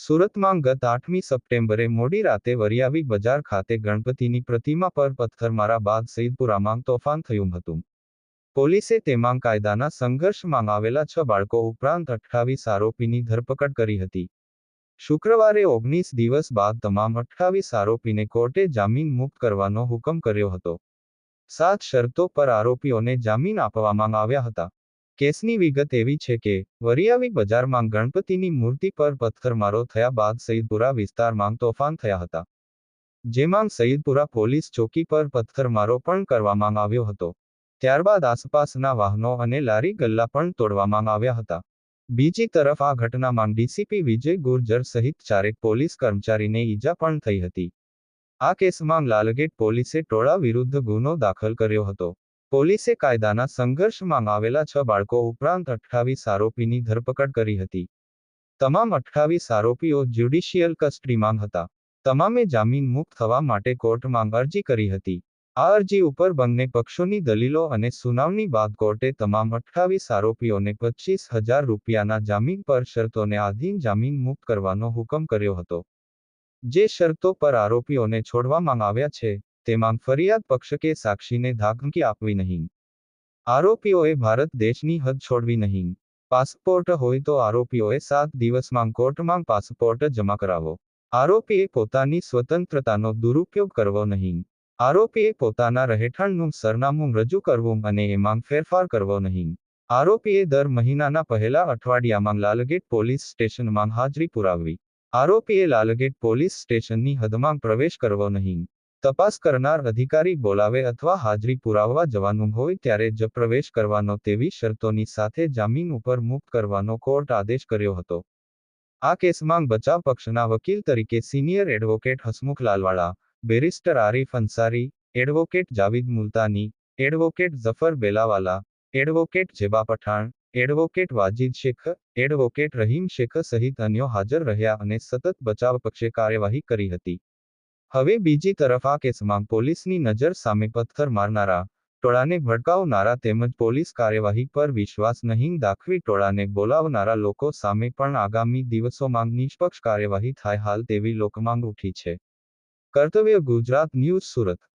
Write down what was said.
સુરતમાં ગત 8મી સપ્ટેમ્બરે મોડી રાતે વરિયાવી બજાર ખાતે ગણપતિની પ્રતિમા પર પથ્થરમારા બાદ સઈદપુરામાં તોફાન થયું હતું. પોલીસે તેમાં કાયદાના સંઘર્ષમાં આવેલા 6 બાળકો ઉપરાંત 28 આરોપીની ધરપકડ કરી હતી. શુક્રવારે 19 દિવસ બાદ તમામ 28 આરોપીને કોર્ટે જામીન મુક્ત કરવાનો હુકમ કર્યો હતો. 7 શરતો પર આરોપીઓને જામીન આપવામાં આવ્યા હતા. કેસની વિગત એવી છે કે વરિયાવી બજારમાં ગણપતિની મૂર્તિ પર પથ્થરમારો થયા બાદ સઈદપુરા વિસ્તારમાં તોફાન થયા હતા. જેમાં સઈદપુરા પોલીસ ચોકી પર પથ્થરમારો પણ કરવામાં આવ્યો હતો. ત્યારબાદ આસપાસના વાહનો અને લારી ગલ્લા પણ તોડવામાં આવ્યા હતા. બીજી તરફ આ ઘટનામાં ડીસીપી વિજય ગુર્જર સહિત 4 પોલીસ કર્મચારીને ઈજા પણ થઈ હતી. આ કેસમાં લાલગેટ પોલીસે ટોળા વિરુદ્ધ ગુનો દાખલ કર્યો હતો. પોલીસે કાયદાના સંઘર્ષમાં આવેલા 6 બાળકો ઉપરાંત 28 આરોપીની ધરપકડ કરી હતી. તમામ 28 આરોપીઓ જ્યુડિશિયલ કસ્ટડીમાં હતા. તમામે જામીન મુક્ત થવા માટે કોર્ટમાં અરજી કરી હતી. આ અરજી ઉપર બંને પક્ષોની દલીલો અને સુનાવણી બાદ કોર્ટે તમામ 28 આરોપીઓને 25,000 રૂપિયાના જામીન પર શરતોને આધીન જામીન મુક્ત કરવાનો હુકમ કર્યો હતો. જે શરતો પર આરોપીઓને છોડવામાં આવ્યા છે તેમાં ફરિયાદ પક્ષ કે સાક્ષીને ધમકી આપવી નહીં. આરોપીઓએ ભારત દેશની હદ છોડવી નહીં. પાસપોર્ટ હોય તો આરોપીઓએ 7 દિવસમાં કોર્ટમાં પાસપોર્ટ જમા કરાવો. આરોપીએ પોતાની સ્વતંત્રતાનો દુરુપયોગ કરવો નહીં. આરોપીએ પોતાના રહેઠાણનું સરનામું રજૂ કરવું અને એમાં ફેરફાર કરવો નહીં. આરોપીએ દર મહિનાના પહેલા અઠવાડિયામાં લાલગેટ પોલીસ સ્ટેશનમાં હાજરી પુરાવવી. આરોપીએ લાલગેટ પોલીસ સ્ટેશનની હદમાં પ્રવેશ કરવો નહીં. તપાસ કરનાર અધિકારી બોલાવે અથવા હાજરી પુરાવવા જવાનું હોય ત્યારે જ પ્રવેશ કરવાનો તેવી શરતોની સાથે જામીન ઉપર મુક્ત કરવાનો કોર્ટ આદેશ કર્યો હતો. આ કેસમાં બચાવ પક્ષના વકીલ તરીકે senior advocate Hasmukh Lalwada, barrister Arif Ansari, advocate Javed Multani, advocate Zafar Belawala, advocate Zeba Pathan, advocate Wajid Shaikh, advocate Rahim Shaikh સહિત અન્યો હાજર રહ્યા અને સતત બચાવ પક્ષે કાર્યવાહી કરી હતી. હવે બીજી તરફ આ કેસમાં પોલીસની નજર સામે પથ્થર મારનારા, ટોળાને ભડકાવનારા તેમજ પોલીસ કાર્યવાહી પર વિશ્વાસ નહીં દાખવી ટોળાને બોલાવનારા લોકો સામે પણ આગામી દિવસોમાં નિષ્પક્ષ કાર્યવાહી થાય હાલ તેવી લોકમાંગ ઉઠી છે. કર્તવ્ય ગુજરાત ન્યૂઝ સુરત.